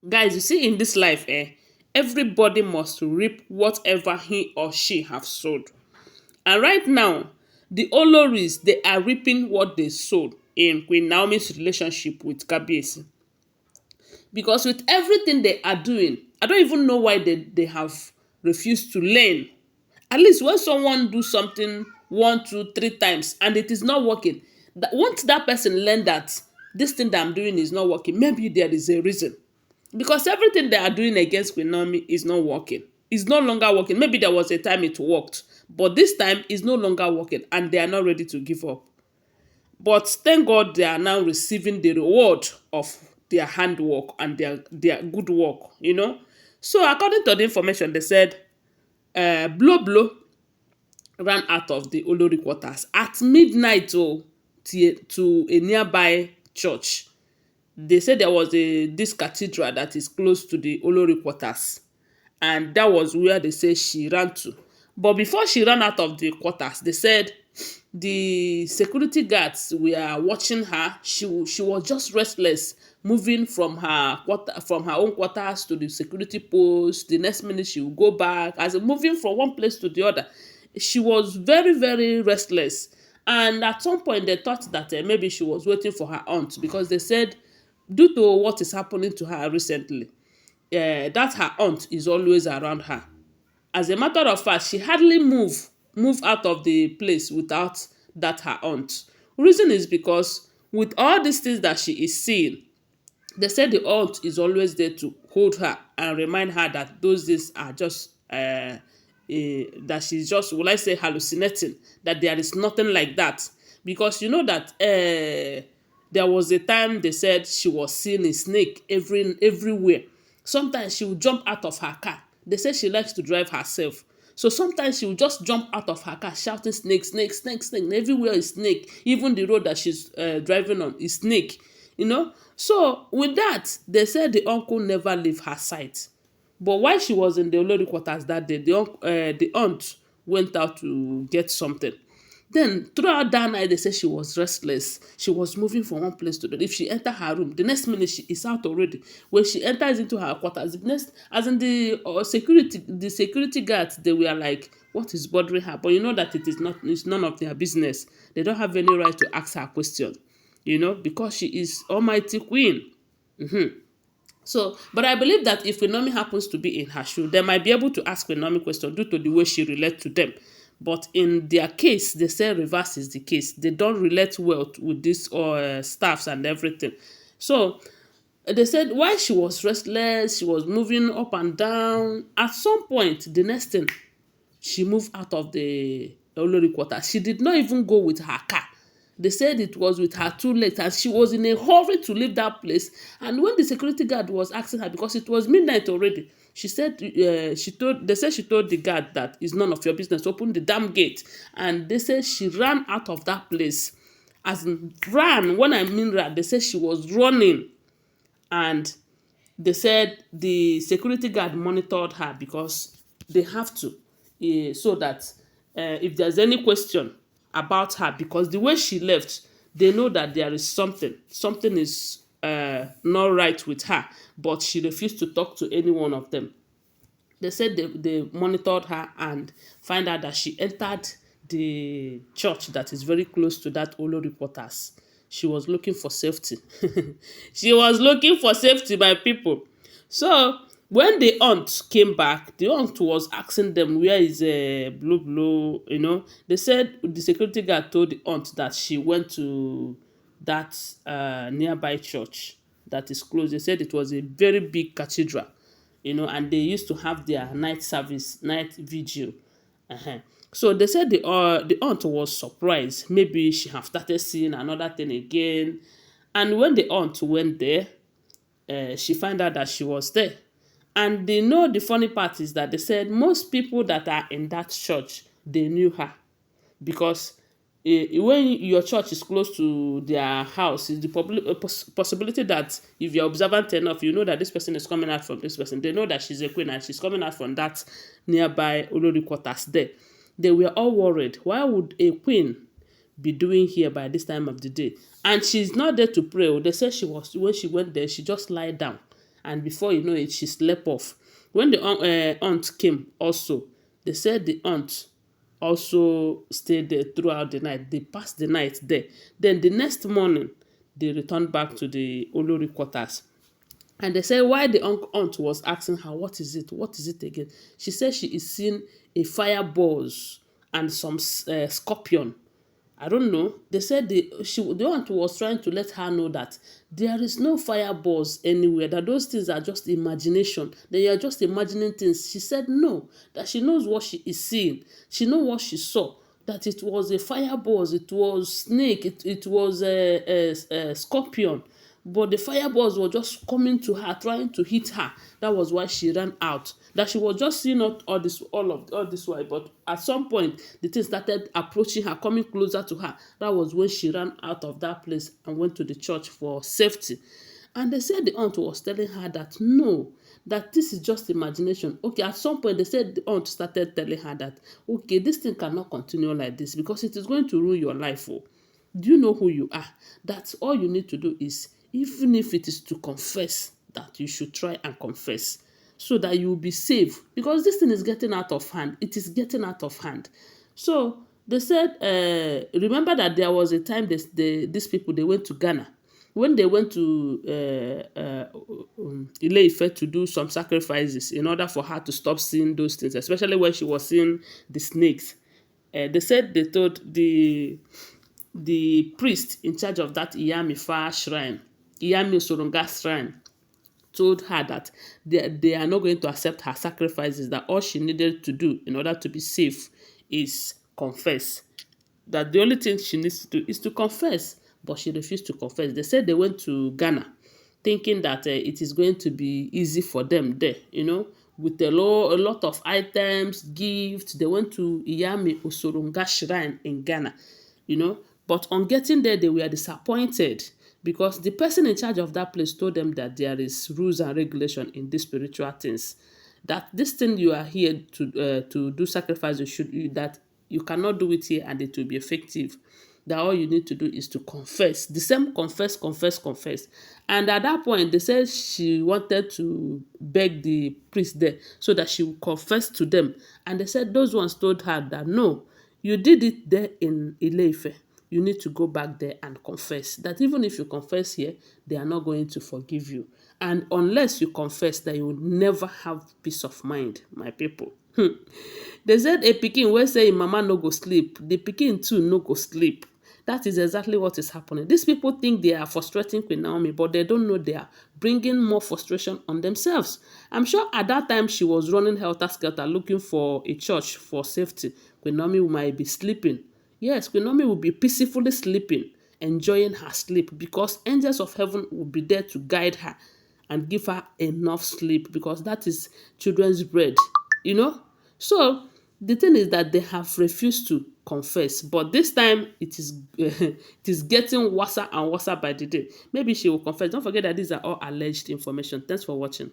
Guys, you see in this life, everybody must reap whatever he or she have sowed. And right now, the Olories, they are reaping what they sowed in Queen Naomi's relationship with Kabiesi. Because with everything they are doing, I don't even know why they have refused to learn. At least when someone do something one, two, three times and it is not working, once that person learn that this thing that I'm doing is not working, maybe there is a reason. Because everything they are doing against Queen Naomi is not working. It's no longer working. Maybe there was a time it worked, but this time it's no longer working and they are not ready to give up. But thank God they are now receiving the reward of their handwork and their good work. So according to the information, they said Blueblo ran out of the Olori quarters at midnight to a nearby church. They said there was this cathedral that is close to the Olori quarters, and that was where they say she ran to. But before she ran out of the quarters, they said the security guards were watching her. She was just restless, moving from her own quarters to the security post. The next minute she would go back, as in moving from one place to the other. She was very, very restless. And at some point, they thought that maybe she was waiting for her aunt, because they said, due to what is happening to her recently, that her aunt is always around her. As a matter of fact, she hardly move out of the place without that her aunt. Reason is because with all these things that she is seeing, they said the aunt is always there to hold her and remind her that those days are just that she's just, will I say, hallucinating, that there is nothing like that. Because you know that there was a time they said she was seeing a snake everywhere. Sometimes she would jump out of her car. They say she likes to drive herself. So sometimes she would just jump out of her car shouting, snake, snake, snake, snake. Everywhere is snake. Even the road that she's driving on is snake. So with that, they said the uncle never leave her sight. But while she was in the Olori quarters that day, the aunt went out to get something. Then throughout that night, they said she was restless. She was moving from one place to the other. If she enter her room, the next minute she is out already. When she enters into her quarters, the next, as in the security guards, they were like, "What is bothering her?" But you know that it is not. It's none of their business. They don't have any right to ask her question. Because she is Almighty Queen. So, but I believe that if Queen happens to be in her shoe, they might be able to ask Queen question due to the way she relates to them. But in their case, they say reverse is the case. They don't relate well with these staffs and everything. So they said while she was restless, she was moving up and down. At some point, the next thing, she moved out of the Olori quarter. She did not even go with her car. They said it was with her two legs and she was in a hurry to leave that place. And when the security guard was asking her, because it was midnight already, she said she told the guard that it's none of your business, open the damn gate. And they said she ran out of that place. As in ran, when I mean ran, they said she was running. And they said the security guard monitored her because they have to, so that if there's any question about her, because the way she left, they know that there is something is not right with her, but she refused to talk to any one of them. They said they monitored her and find out that she entered the church that is very close to that Olori quarters. She was looking for safety. She was looking for safety, my people. So when the aunt came back, the aunt was asking them where is Blueblo. They said the security guard told the aunt that she went to that nearby church that is close. They said it was a very big cathedral, and they used to have their night service, night vigil. Uh-huh. So they said the aunt was surprised. Maybe she have started seeing another thing again. And when the aunt went there, she found out that she was there. And the funny part is that they said most people that are in that church, they knew her. Because when your church is close to their house, is the possibility that if you're observant enough, you know that this person is coming out from this person. They know that she's a queen and she's coming out from that nearby Olori quarters there. They were all worried. Why would a queen be doing here by this time of the day? And she's not there to pray. They said she was, when she went there, she just lied down and before you know it, she slept off. When the aunt came also, they said the aunt also stayed there throughout the night. They passed the night there. Then the next morning, they returned back to the Olori quarters. And they said why the aunt was asking her, what is it? What is it again? She said she is seeing a fire balls and some scorpion. I don't know. They said the aunt was trying to let her know that there is no fireballs anywhere, that those things are just imagination. They are just imagining things. She said no, that she knows what she is seeing. She knows what she saw. That it was a fireballs, it was snake, it was a scorpion. But the fireballs were just coming to her, trying to hit her. That was why she ran out. That she was just seeing all this while, but at some point the thing started approaching her, coming closer to her. That was when she ran out of that place and went to the church for safety. And they said the aunt was telling her that no, that this is just imagination. Okay, at some point they said the aunt started telling her that okay, this thing cannot continue like this because it is going to ruin your life. Oh, do you know who you are? That all you need to do is, even if it is to confess, that you should try and confess so that you will be safe, because this thing is getting out of hand. It is getting out of hand. So they said, remember that there was a time these people, they went to Ghana. When they went to Ile-Ife to do some sacrifices in order for her to stop seeing those things, especially when she was seeing the snakes. They said they told the priest in charge of that Iyamifa shrine, Iyami Soronga shrine, told her that they are not going to accept her sacrifices, that all she needed to do in order to be safe is confess. That the only thing she needs to do is to confess, but she refused to confess. They said they went to Ghana thinking that it is going to be easy for them there, with a lot of items, gifts. They went to Iyami Osoronga shrine in Ghana, you know. But on getting there, they were disappointed because the person in charge of that place told them that there is rules and regulation in these spiritual things. That this thing you are here to do sacrifice, that you cannot do it here and it will be effective. That all you need to do is to confess. The same confess, confess, confess. And at that point, they said she wanted to beg the priest there so that she would confess to them. And they said those ones told her that no, you did it there in Ile-Ife. You need to go back there and confess. That even if you confess here, they are not going to forgive you. And unless you confess, that you will never have peace of mind, my people. They said a pikin wey say im mama no go sleep, the pikin too no go sleep. That is exactly what is happening. These people think they are frustrating Queen Naomi, but they don't know they are bringing more frustration on themselves. I'm sure at that time she was running helter-skelter looking for a church for safety. Queen Naomi might be sleeping. Yes, Queen Naomi will be peacefully sleeping, enjoying her sleep, because angels of heaven will be there to guide her and give her enough sleep, because that is children's bread, you know. So the thing is that they have refused to confess, but this time it is it is getting worse and worse by the day. Maybe she will confess. Don't forget that these are all alleged information. Thanks for watching.